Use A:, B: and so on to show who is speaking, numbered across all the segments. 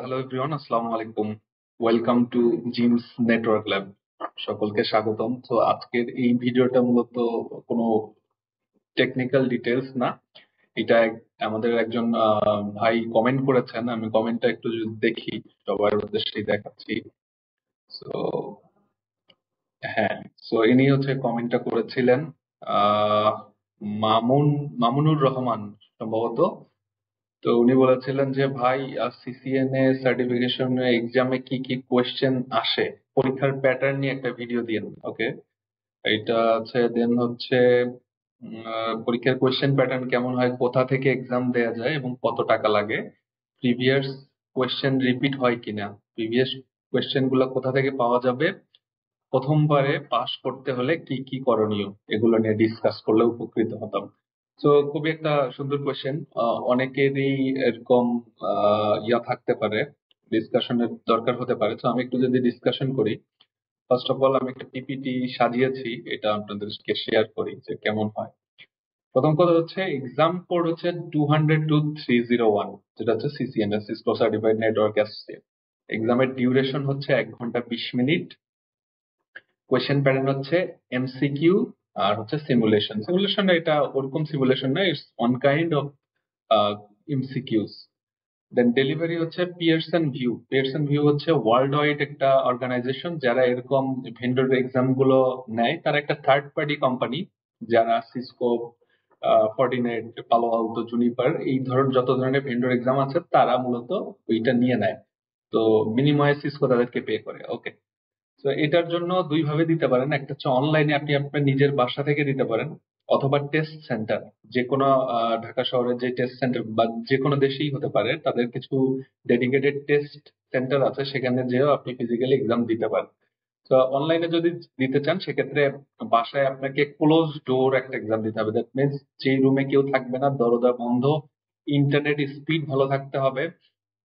A: Hello everyone, আসসালামু আলাইকুম। Welcome to gems network lab. সকলকে স্বাগতম। তো আজকের এই ভিডিওটা মূলত কোনো টেকনিক্যাল ডিটেলস না। এটা আমাদের একজন ভাই কমেন্ট করেছেন। আমি কমেন্টটা একটু যদি দেখি, সবার উদ্দেশ্যেই দেখাচ্ছি। সো হ্যাঁ, সো ইনি হচ্ছে কমেন্টটা করেছিলেন আহ মামুন মামুনুর রহমান সম্ভবত। তো উনি বলেছিলেন যে ভাই, সিসিএনএ সার্টিফিকেশন এক্সামে কি কি কোয়েশ্চেন আসে, পরীক্ষার প্যাটার্ন নিয়ে একটা ভিডিও দিন। ওকে, এটা আছে। দেন হচ্ছে পরীক্ষার কোয়েশ্চেন প্যাটার্ন কেমন হয়, কোথা থেকে এক্সাম দেয়া যায় এবং কত টাকা লাগে, প্রিভিয়াস কোয়েশ্চেন রিপিট হয় কিনা, প্রিভিয়াস কোয়েশ্চেন গুলো কোথা থেকে পাওয়া যাবে, প্রথমবারে পাস করতে হলে কি কি করণীয়, এগুলো নিয়ে ডিসকাস করলে উপকৃত হতাম। তো খুবই একটা সুন্দর কোয়েশ্চেন। অনেকেরই এরকম ইয়া থাকতে পারে, ডিসকাশনের দরকার হতে পারে। তো আমি একটু যদি ডিসকাশন করি, ফার্স্ট অফ অল আমি একটা পিপিটি সাজিয়েছি, এটা আপনাদেরকে শেয়ার করি যে কেমন হয়। প্রথম কথা হচ্ছে এক্সাম কোড হচ্ছে 200-301, যেটা হচ্ছে CCNA, Cisco certified network associate. এক্সামের ডিউরেশন হচ্ছে 1 ঘন্টা 20 মিনিট। কোয়েশ্চেন প্যাটার্ন হচ্ছে এমসিকিউ আর হচ্ছে সিমুলেশন। সিমুলেশন এটা ওরকম সিমুলেশন না, it's one kind of MCQs. Then delivery হচ্ছে পিয়ারসন ভিউ। পিয়ারসন ভিউ হচ্ছে ওয়ার্ল্ড ওয়াইড একটা অর্গানাইজেশন যারা এরকম ভেন্ডর এক্সাম গুলো নেয়। তারা একটা থার্ড পার্টি কোম্পানি, যারা Cisco, Fortinet, Palo Alto, Juniper, এই যত ধরনের ভেন্ডর এক্সাম আছে তারা মূলত ওইটা নিয়ে নেয়। তো বিনিময়ে সিসকো তাদেরকে পে করে। ওকে, তো এটার জন্য দুই ভাবে দিতে পারেন। একটা হচ্ছে অনলাইনে, আপনি আপনার নিজের বাসা থেকে দিতে পারেন, অথবা টেস্ট সেন্টার। যে কোনো ঢাকা শহরের যে টেস্ট সেন্টার বা যে কোনো দেশেই হতে পারে, তাদের কিছু ডেডিকেটেড টেস্ট সেন্টার আছে, সেখানে যেও আপনি ফিজিক্যালি এক্সাম দিতে পারেন। তো অনলাইনে যদি দিতে চান, সেক্ষেত্রে বাসায় আপনাকে ক্লোজ ডোর একটা এক্সাম দিতে হবে। দ্যাট মিনস যে রুমে কেউ থাকবে না, দরজা বন্ধ, ইন্টারনেট স্পিড ভালো থাকতে হবে,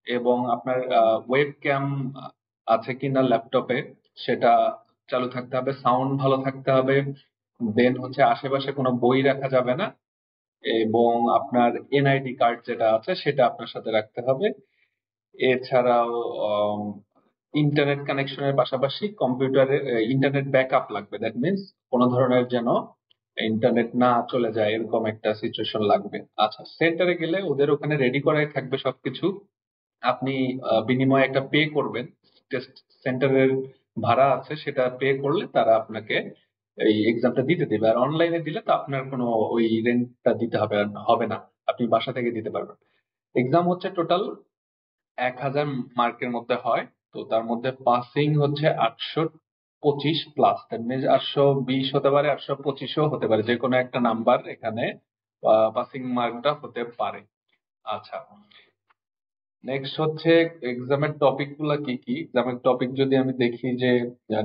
A: এবং আপনার ওয়েব ক্যাম আছে কিনা ল্যাপটপে সেটা চালু থাকতে হবে, সাউন্ড ভালো থাকতে হবে। দেন হচ্ছে আশেপাশে কোনো বই রাখা যাবে না, এবং আপনার এনআইডি কার্ড যেটা আছে সেটা আপনার সাথে রাখতে হবে। এছাড়াও ইন্টারনেট কানেকশনের পাশাপাশি কম্পিউটারে ইন্টারনেট ব্যাকআপ লাগবে। দ্যাট মিনস কোনো ধরনের যেন ইন্টারনেট না চলে যায়, এরকম একটা সিচুয়েশন লাগবে। আচ্ছা, সেন্টারে গেলে ওদের ওখানে রেডি করাই থাকবে সবকিছু। আপনি বিনিময়ে একটা পে করবেন, টেস্ট সেন্টারের ভাড়া আছে, সেটা পে করলে তারা আপনাকে এই এক্সামটা দিতে দেবে। আর অনলাইনে দিলে তো আপনার কোনো ওই রেন্টটা দিতে হবে না, আপনি বাসা থেকে দিতে পারবেন। এক্সাম হচ্ছে টোটাল 1000 মার্কের মধ্যে হয়। তো তার মধ্যে পাসিং হচ্ছে 825 প্লাস, দ্যাট মিনস 820 হতে পারে, 825ও হতে পারে, যে কোনো একটা নাম্বার এখানে পাসিং মার্কটা হতে পারে। আচ্ছা, নেক্সট হচ্ছে এক্সামের টপিক গুলা কি কি। এক্সামের টপিক যদি আমি দেখি, যে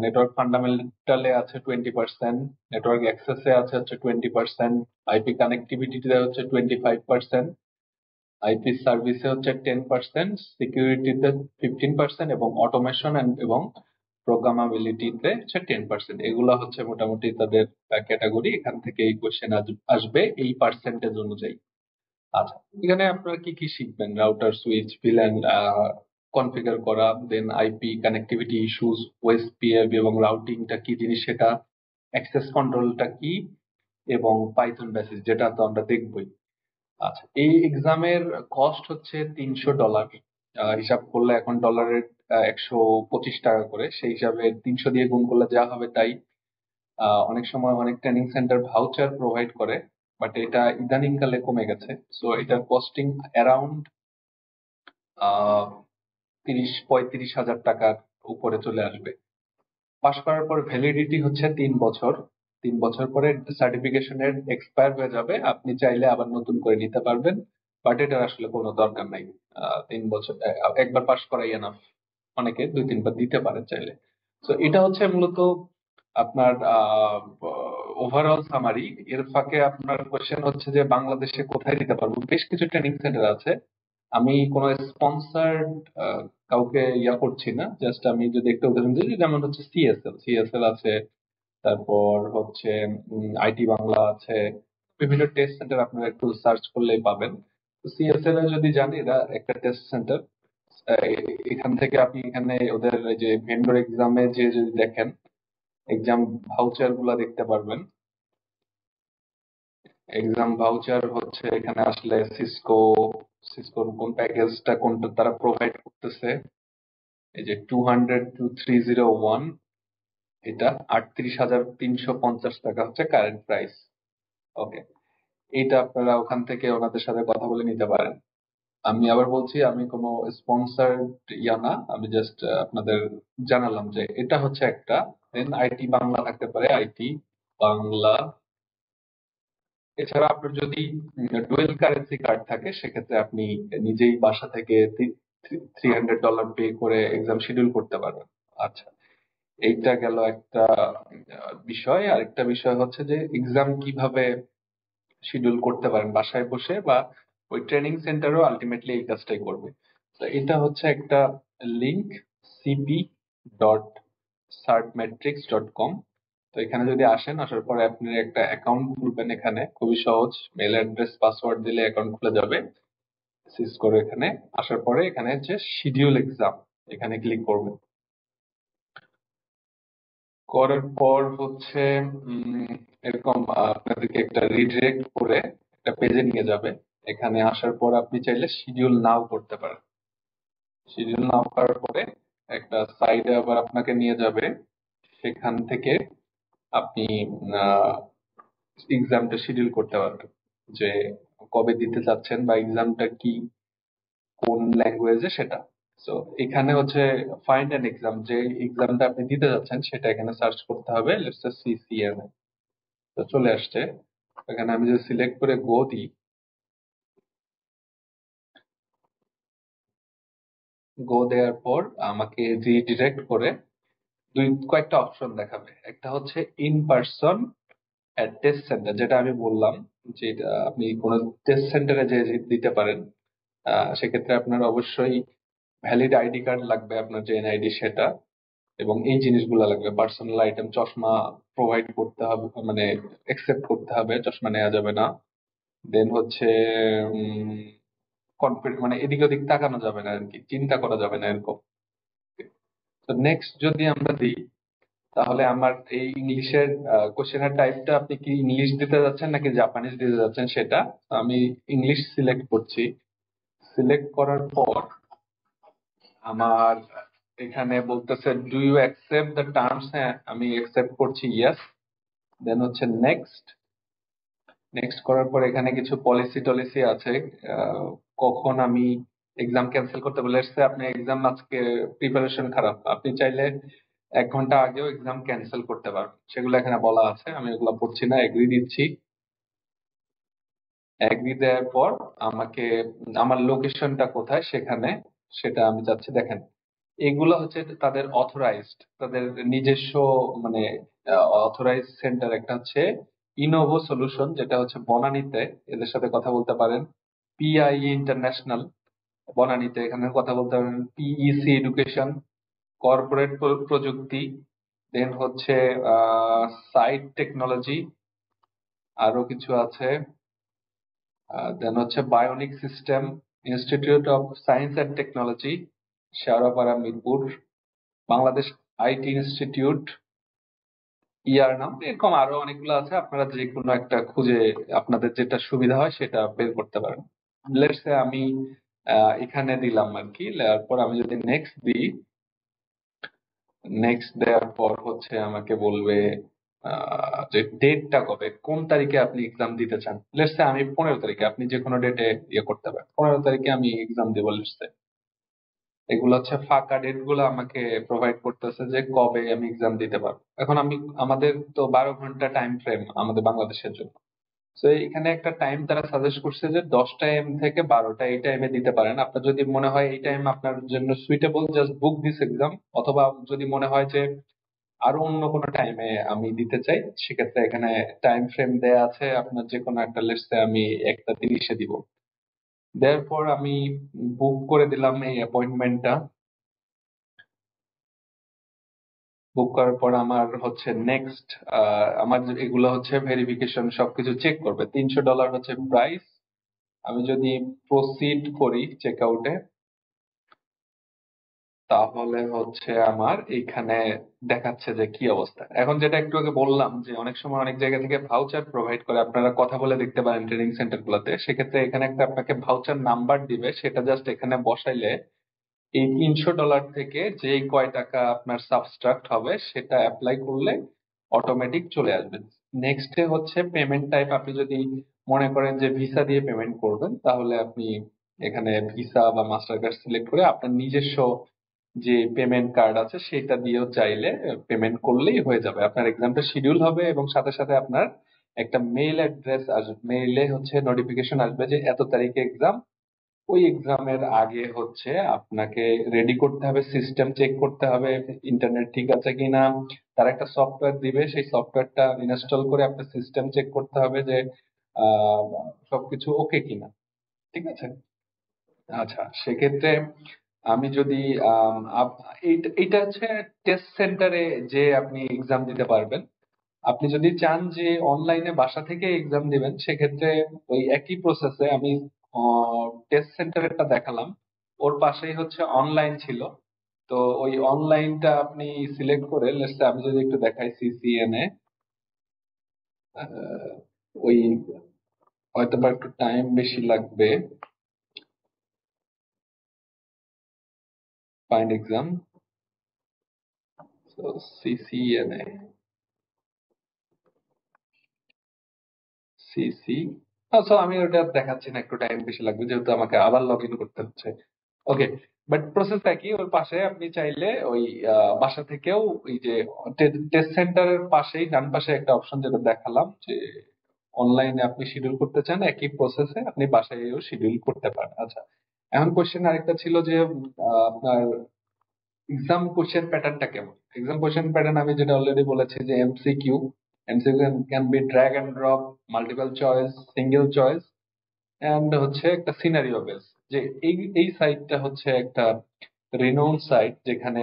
A: নেটওয়ার্ক ফান্ডামেন্টালে আছে 20%, নেটওয়ার্ক অ্যাক্সেসে আছে হচ্ছে 20%, আইপি কানেক্টিভিটিতে হচ্ছে 25%, আইপি সার্ভিসে হচ্ছে 10%, সিকিউরিটিতে 15%, এবং অটোমেশন এবং প্রোগ্রামাবিলিটিতে হচ্ছে 10%। এগুলা হচ্ছে মোটামুটি তাদের ক্যাটাগরি। এখান থেকে এই কোশ্চেন আসবে এই পার্সেন্টেজ অনুযায়ী। আচ্ছা, এখানে আপনারা কি কি শিখবেন? রাউটার, সুইচ, ভিল্যান কনফিগার করা, দেন আইপি কানেক্টিভিটি ইস্যুস, ওএসপিএফ এবং রাউটিংটা কি জিনিস সেটা, অ্যাক্সেস কন্ট্রোলটা কি, এবং পাইথন বেসিস, যেটা তো আমরা দেখবই। আচ্ছা, এই এক্সামের কস্ট হচ্ছে $300। হিসাব করলে এখন ডলারের 125 টাকা করে, সেই হিসাবে 300 দিয়ে গুণ করলে যা হবে তাই। অনেক সময় অনেক ট্রেনিং সেন্টার ভাউচার প্রোভাইড করে, বাট এটা ইদানিং কালে কমে গেছে। সো এটার কস্টিং অ্যারাউন্ড 30-35 হাজার টাকার উপরে চলে আসবে। পাশ করার পর ভ্যালিডিটি হচ্ছে 3 বছর। 3 বছর পরে সার্টিফিকেশনের এক্সপায়ার হয়ে যাবে, আপনি চাইলে আবার নতুন করে নিতে পারবেন, বাট এটার আসলে কোনো দরকার নাই। 3 বছর একবার পাশ করাই এনাফ। অনেকে 2-3 বার দিতে পারে চাইলে। তো এটা হচ্ছে মূলত আপনার ওভারঅল সামারি। এর ফাঁকে আপনার কোশ্চেন হচ্ছে যে বাংলাদেশে কোথায় দিতে পারবো। বেশ কিছু ট্রেনিং সেন্টার আছে। আমি কোনো স্পন্সার্ড কাউকে করছি না, জাস্ট আমি যদি একটা উদাহরণ দিই, যেমন হচ্ছে সিএসএল আছে, তারপর হচ্ছে আইটি বাংলা আছে, বিভিন্ন টেস্ট সেন্টার আপনারা একটু সার্চ করলেই পাবেন। তো সিএসএল এ যদি জানি, এরা একটা টেস্ট সেন্টার। এখান থেকে আপনি এখানে ওদের এই যে ভেন্ডর এক্সামে যে যদি দেখেন এক্সাম ভাউচার গুলা দেখতে পারবেন। এক্সাম ভাউচার হচ্ছে এখানে আসলে সিসকোর কোন প্যাকেজটা কোনটা তারা প্রোভাইড করতেছে। এই যে 200-2301, এটা 38,350 টাকা হচ্ছে কারেন্ট প্রাইস। ওকে, এটা আপনারা ওখান থেকে ওনাদের সাথে কথা বলে নিতে পারেন। আমি আবার বলছি, আমি কোনো স্পন্সর্ড ইয়া না, আমি জাস্ট আপনাদের জানালাম যে এটা হচ্ছে একটা। দেন আইটি বাংলা থাকতে পারে, আইটি বাংলা। এছাড়া আপনার যদি ডুয়েল কারেন্সি কার্ড থাকে সেক্ষেত্রে আপনি নিজেই বাসা থেকে $300 পে করে এক্সাম শিডিউল করতে পারবেন। আচ্ছা, এইটা গেল একটা বিষয়। আরেকটা বিষয় হচ্ছে যে এক্সাম কিভাবে শিডিউল করতে পারেন বাসায় বসে, বা ওই ট্রেনিং সেন্টারও আলটিমেটলি এই কাজটাই করবে। তো এটা হচ্ছে একটা লিংক, cp.certmetrics.com। তো এখানে যদি আসেন, আসার পরে আপনি একটা অ্যাকাউন্ট খুলবেন। এখানে খুবই সহজ, মেল অ্যাড্রেস পাসওয়ার্ড দিলে অ্যাকাউন্ট খুলে যাবে। সিসকোর এখানে আসার পরে এখানে হচ্ছে শিডিউল এক্সাম, এখানে ক্লিক করবেন। করার পর হচ্ছে এরকম আপনাদেরকে একটা রিডিরেক্ট করে একটা পেজে নিয়ে যাবে। এখানে আসার পর আপনি চাইলে শিডিউল নাও করতে পারেন। শিডিউল নাও করার পরে একটা সাইডে আবার আপনাকে নিয়ে যাবে। সেখান থেকে আপনি এক্সামটা শিডিউল করতে পারবেন, যে কবে দিতে চাচ্ছেন বা এক্সামটা কি, কোন ল্যাঙ্গুয়েজে সেটা। তো এখানে হচ্ছে ফাইন্ড অ্যান এক্সাম, যে এক্সামটা আপনি দিতে যাচ্ছেন সেটা এখানে সার্চ করতে হবে। Let's say CCNA. তো চলে আসছে। এখানে আমি যদি সিলেক্ট করে গো দিই, গো দেওয়ার পর আমাকে রিডিরেক্ট করে কয়েকটা অপশন দেখাবে। একটা হচ্ছে ইন পার্সন টেস্ট সেন্টার, যেটা আমি বললাম, যে আপনি কোনো টেস্ট সেন্টারে যে দিতে পারেন। সেক্ষেত্রে আপনার অবশ্যই ভ্যালিড আইডি কার্ড লাগবে, আপনার যে এনআইডি সেটা, এবং এই জিনিসগুলো লাগবে। পার্সোনাল আইটেম, চশমা প্রোভাইড করতে হবে, মানে একসেপ্ট করতে হবে, চশমা নেওয়া যাবে না। দেন হচ্ছে কনফিডেন্ট, মানে এদিক ওদিক তাকানো যাবে না আর কি, চিন্তা করা যাবে না এরকম। তো নেক্সট যদি আমরা দিই, তাহলে আমার এই ইংলিশের কোশ্চেনের টাইপটা, আপনি কি ইংলিশ দিতে যাচ্ছেন নাকি জাপানিজ দিতে যাচ্ছেন সেটা। তো আমি ইংলিশ সিলেক্ট করছি। সিলেক্ট করার পর আমার এখানে বলতেছে do you accept the terms. হ্যাঁ, আমি অ্যাকসেপ্ট করছি, ইয়েস। দেন হচ্ছে নেক্সট। নেক্সট করার পর এখানে কিছু পলিসি টলিসি আছে। কখন আমি এক্সাম ক্যান্সেল করতে বলে এসছে। আপনি এক্সাম আজকে প্রিপারেশন খারাপ, আপনি চাইলে 1 ঘন্টা আগেও এক্সাম ক্যান্সেল করতে পারবেন, সেগুলো এখানে বলা আছে। আমি এগুলো পড়ছি না, এগ্রি দিচ্ছি। এগ্রি দেওয়ার পর আমাকে আমার লোকেশনটা কোথায় সেখানে সেটা আমি চাচ্ছি। দেখেন, এগুলো হচ্ছে তাদের অথরাইজড, তাদের নিজস্ব, মানে অথরাইজড সেন্টার। একটা হচ্ছে ইনোভো সলিউশন, যেটা হচ্ছে বনানীতে, এদের সাথে কথা বলতে পারেন। পিআই ইন্টারন্যাশনাল, বনানীতে, এখানে কথা বলতে পারেন। পিইসি এডুকেশন, কর্পোরেট প্রযুক্তি। দেন হচ্ছে সাইট টেকনোলজি, আরো কিছু আছে। দেন হচ্ছে bionic system, institute of science and technology, Shewrapara, Mirpur. Bangladesh IT institute, year নাম, এরকম আরো অনেকগুলো আছে। আপনারা যে কোনো একটা খুঁজে আপনাদের যেটা সুবিধা হয় সেটা বের করতে পারেন। লেটস সে আমি এখানে দিলাম আর কি। দেওয়ার পর আমি যদি নেক্সট দিই, নেক্সট দেওয়ার পর হচ্ছে আমাকে বলবে যে ডেটটা কবে, কোন তারিখে আপনি এক্সাম দিতে চান। লেটস সে আমি 15 তারিখে, আপনি যে কোনো ডেটে ইয়ে করতে পারেন। 15 তারিখে আমি এক্সাম দেবো লেটস সে। এগুলো হচ্ছে ফাঁকা ডেট গুলো আমাকে প্রোভাইড করতেছে যে কবে আমি এক্সাম দিতে পারবো। এখন আমি, আমাদের তো 12 ঘন্টা টাইম ফ্রেম আমাদের বাংলাদেশের জন্য। তো এখানে একটা টাইম তারা সাজেস্ট করছে যে 10টা AM থেকে 12টা, এই টাইমে দিতে পারেন। আপনার যদি মনে হয় এই টাইম আপনার জন্য suitable, just book this exam. অথবা যদি মনে হয় যে আরো অন্য কোনো টাইমে আমি দিতে চাই, সেক্ষেত্রে এখানে টাইম ফ্রেম দেয়া আছে। আপনার যে কোনো একটা, লেটস সে আমি 1টা 30-এ দিব। দেওয়ার পর আমি বুক করে দিলাম এই অ্যাপয়েন্টমেন্টটা। বুক করার পর আমার হচ্ছে নেক্সট, আমার এগুলো হচ্ছে ভেরিফিকেশন, সবকিছু চেক করবে। $300 হচ্ছে প্রাইস। আমি যদি প্রসিড করি চেক আউটে, তাহলে হচ্ছে আমার এইখানে দেখাচ্ছে যে কি অবস্থা। এখন যেটা একটু আগে বললাম যে অনেক সময় অনেক জায়গা থেকে ভাউচার প্রোভাইড করে, আপনারা কথা বলে দেখতে পারেন ট্রেনিং সেন্টার গুলোতে। সেক্ষেত্রে এখানে একটা আপনাকে ভাউচার নাম্বার দিবে, সেটা জাস্ট এখানে বসাইলে এই $300 থেকে যে কয় টাকা আপনার সাবস্ট্রাক্ট হবে সেটা অ্যাপ্লাই করলে অটোমেটিক চলে আসবে। নেক্সটে হচ্ছে পেমেন্ট টাইপ। আপনি যদি মনে করেন যে ভিসা দিয়ে পেমেন্ট করবেন, তাহলে আপনি এখানে ভিসা বা মাস্টার কার্ড সিলেক্ট করে আপনার নিজস্ব যে পেমেন্ট কার্ড আছে সেটা দিয়েও চাইলে পেমেন্ট করলেই হয়ে যাবে। আপনার এক্সামটা শিডিউল হবে এবং সাথে সাথে আপনার একটা মেইল অ্যাড্রেস আসবে, মেইলে হচ্ছে নোটিফিকেশন আসবে যে এত তারিখে এক্সাম। ওই এক্সামের আগে হচ্ছে আপনাকে রেডি করতে হবে, সিস্টেম চেক করতে হবে ইন্টারনেট ঠিক আছে কিনা। তার একটা সফটওয়্যার দিবে, সেই সফটওয়্যারটা ইনস্টল করে আপনার সিস্টেম চেক করতে হবে যে আহ, সবকিছু ওকে কিনা। ঠিক আছে। আচ্ছা, সেক্ষেত্রে আমি যদি এইটা হচ্ছে টেস্ট সেন্টারে যে আপনি এক্সাম দিতে পারবেন। আপনি যদি চান যে অনলাইনে বাসা থেকে এক্সাম দিবেন, সেক্ষেত্রে ওই একই প্রসেসে আমি টেস্ট সেন্টারেরটা দেখালাম, ওর পাশেই হচ্ছে অনলাইন ছিল। তো ওই অনলাইনটা আপনি সিলেক্ট করে লেটস আমি যদি একটু দেখাই সিসিএন এ, ওই হয়তো বা একটু টাইম বেশি লাগবে। ফাইন্ড এক্সাম, সিসিএন এ, সিসি। আচ্ছা, আমি ওটা দেখাচ্ছি না, একটু টাইম বেশি লাগবে যেহেতু আমাকে আবার লগ ইন করতে হচ্ছে। ওকে, বাট প্রসেসটা কি, ওর পাশে আপনি চাইলে ওই বাসা থেকেও ওই যে টেস্ট সেন্টারের পাশেই ডান পাশে একটা অপশন যেটা দেখালাম যে অনলাইনে আপনি শিডিউল করতে চান, একই প্রসেসে আপনি বাসায়ও শিডিউল করতে পারেন। আচ্ছা, এখন কোশ্চেন আরেকটা ছিল যে আপনার এক্সাম কোশ্চেন প্যাটার্নটা কেমন। এক্সাম কোশ্চেন প্যাটার্ন আমি যেটা অলরেডি বলেছি যে MCQ. MCQ can be drag and drop, multiple choice, single choice, and হচ্ছে একটা সিনারিও বেস। যে এই এই সাইটটা হচ্ছে একটা রিনোন সাইট, যেখানে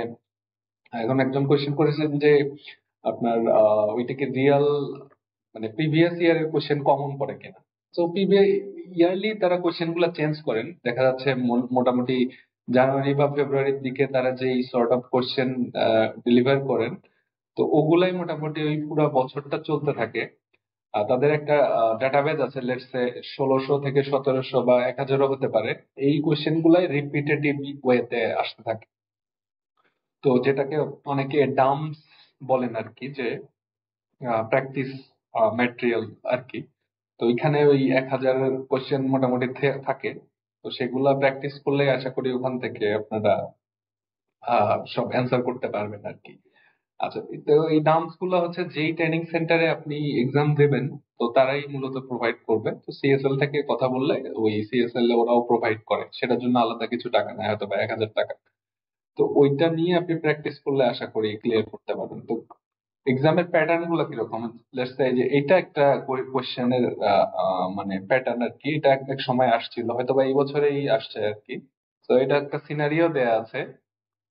A: এখন একজন কোশ্চেন করেছেন যে আপনার ওইটাকে রিয়েল মানে প্রিভিয়াস ইয়ারের কোশ্চেন কমন পড়ে কিনা। তো প্রিভিয়াস ইয়ারলি তারা কোশ্চেন গুলা চেঞ্জ করেন, দেখা যাচ্ছে মোটামুটি জানুয়ারি বা ফেব্রুয়ারির দিকে তারা যেই সর্ট অফ কোশ্চেন ডেলিভার করেন, তো ওগুলাই মোটামুটি ওই পুরো বছরটা চলতে থাকে। তাদের একটা ডাটাবেজ আছে, লেটস সে 1600 থেকে 1700 বা 1000ও হতে পারে। এই কোশ্চেন গুলাই রিপিটেটিভ ওয়েতে আসতে থাকে। তো যেটাকে অনেকে ডাম্পস বলেন আর কি, যে প্র্যাকটিস ম্যাটেরিয়াল আর কি। তো এখানে ওই 1000 কোশ্চেন মোটামুটি থাকে। তো সেগুলা প্র্যাকটিস করলে আশা করি ওখান থেকে আপনারা সব অ্যান্সার করতে পারবেন আর কি। আচ্ছা, তো এই ডাম্পস গুলো হচ্ছে যেই ট্রেনিং সেন্টারে আপনি এক্সাম দেবেন, তো তারাই মূলত প্রোভাইড করবে। তো সিএসএল থেকে কথা বললে ওই সিএসএল ওরাও প্রোভাইড করে, সেটার জন্য আলাদা কিছু টাকা নেয়, হয়তো বা 1000 টাকা। তো ওইটা নিয়ে আপনি প্র্যাকটিস করলে আশা করি ক্লিয়ার করতে পারবেন। তো এক্সামের প্যাটার্ন গুলো কিরকম, লেটস সে যে এটা একটা কোয়েশ্চেনের মানে প্যাটার্ন আর কি। এটা এক এক সময় আসছিল, হয়তো বা এই বছরেই আসছে আর কি। তো এটা একটা সিনারিও দেয়া আছে,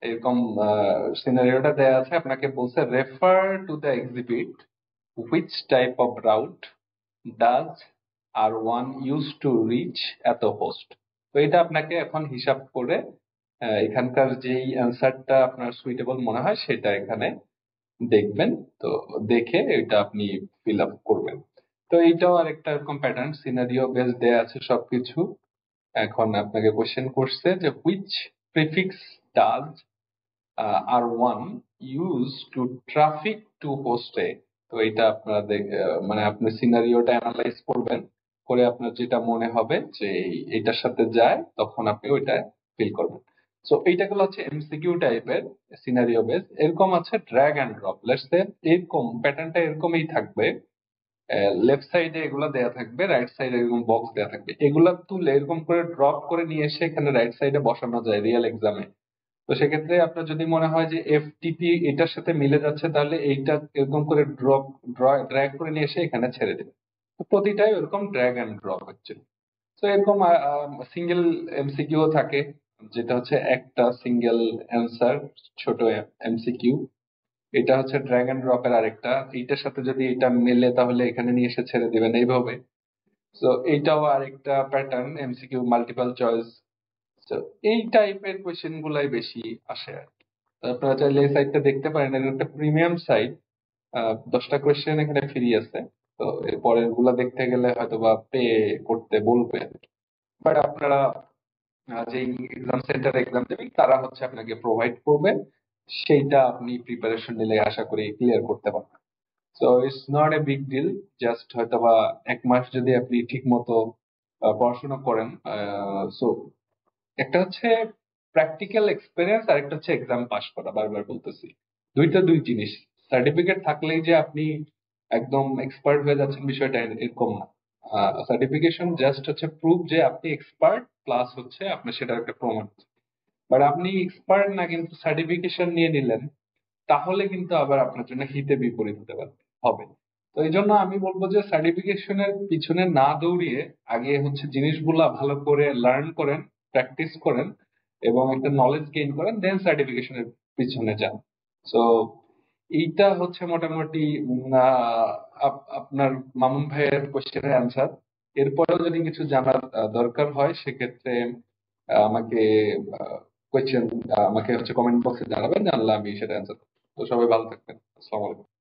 A: এরকম সিনারিওটা দেয়া আছে, আপনাকে বলছে refer to the exhibit, which type of route does R one use to reach a host. তো এটা আপনাকে এখন হিসাব করে এখানকার যেই অ্যান্সারটা আপনার সুইটেবল মনে হয় সেটা এখানে দেখবেন। তো দেখে এটা আপনি ফিল আপ করবেন। তো এইটাও আরেকটা এরকম প্যাটার্ন, সিনারিও বেস দেয়া আছে সবকিছু। এখন আপনাকে কোশ্চেন করছে যে which prefix does R one use to traffic to হোস্টে। তো এটা আপনারা মানে আপনি সিনারিওটা অ্যানালাইজ করবেন, করে আপনার যেটা মনে হবে যে এটার সাথে যায়, তখন আপনি ওইটা ফিল করবেন। সো এইটা গুলো হচ্ছে এমসিকিউ টাইপের সিনারিও বেস। এরকম আছে drag and drop, let's say এরকম প্যাটার্নটা এরকমই থাকবে। লেফট সাইডে এগুলা দেয়া থাকবে, রাইট সাইডে এরকম বক্স দেয়া থাকবে, এগুলা তুলে এরকম করে ড্রপ করে নিয়ে এসে এখানে রাইট সাইডে বসানো যায় রিয়েল এক্সামে। তো সেক্ষেত্রে আপনার যদি মনে হয় যে এফটিপি এটার সাথে মিলে যাচ্ছে, তাহলে এইটা এরকম করে ড্র্যাগ করে নিয়ে এসে এখানে ছেড়ে দেবে। তো প্রতিটাই এরকম ড্র্যাগ এন্ড ড্রপ হচ্ছে। তো এরকম সিঙ্গেল এমসিকিউ থাকে, যেটা হচ্ছে একটা সিঙ্গেল অ্যান্সার, ছোট এমসিকিউ। এটা হচ্ছে ড্র্যাগ এন্ড ড্রপ এর আরেকটা, এইটার সাথে যদি এটা মেলে তাহলে এখানে নিয়ে এসে ছেড়ে দিবেন এইভাবে। তো এইটাও আরেকটা প্যাটার্ন, এমসিকিউ মাল্টিপল চয়েস। তো এই টাইপের কোয়েশ্চেন গুলাই বেশি আসে আর কি। তো আপনারা চাইলে এই সাইটটা দেখতে পারেন, এর একটা প্রিমিয়াম সাইট। 10টা কোয়েশ্চেন এখানে ফ্রি আছে। তো এর পরের গুলা দেখতে গেলে হয়তো বা পে করতে বলবে। বাট আপনারা যেই এক্সাম সেন্টার এক্সাম দেবেন তারা হচ্ছে আপনাকে প্রোভাইড করবে, সেইটা আপনি প্রিপারেশন নিলে আশা করি ক্লিয়ার করতে পারবেন। So it's not a big deal. Just হয়তোবা 1 মাস যদি আপনি ঠিক মতো পড়াশোনা করেন। সো একটা হচ্ছে প্র্যাকটিক্যাল এক্সপিরিয়েন্স আর একটা হচ্ছে এক্সাম পাস করা, বারবার বলতেছি। দুইটা দুই জিনিস। সার্টিফিকেট থাকলেই যে আপনি একদম এক্সপার্ট হয়ে যাচ্ছেন বিষয়টা এরকম না। সার্টিফিকেশন জাস্ট হচ্ছে প্রুফ যে আপনি এক্সপার্ট, প্লাস হচ্ছে আপনার সেটার একটা প্রমাণ। বাট আপনি এক্সপার্ট না কিন্তু সার্টিফিকেশন নিয়ে নিলেন, তাহলে কিন্তু আবার আপনার জন্য হিতে বিপরীত হতে পারে, হবে। তো এই জন্য আমি বলবো যে সার্টিফিকেশনের পিছনে না দৌড়িয়ে আগে হচ্ছে জিনিসগুলা ভালো করে লার্ন করেন, প্র্যাকটিস করেন এবং একটা নলেজ গেইন করেন, দেন সার্টিফিকেশনের পিছনে যান। সো এইটা হচ্ছে মোটামুটি আপনার মামুন ভাইয়ের কোশ্চেনের অ্যান্সার। এরপরেও যদি কিছু জানার দরকার হয় সেক্ষেত্রে আমাকে কোয়েশ্চেন আমাকে হচ্ছে কমেন্ট বক্সে জানাবেন, জানলে আমি সেটা অ্যান্সার। তো সবাই ভালো থাকবেন। আসসালামু আলাইকুম।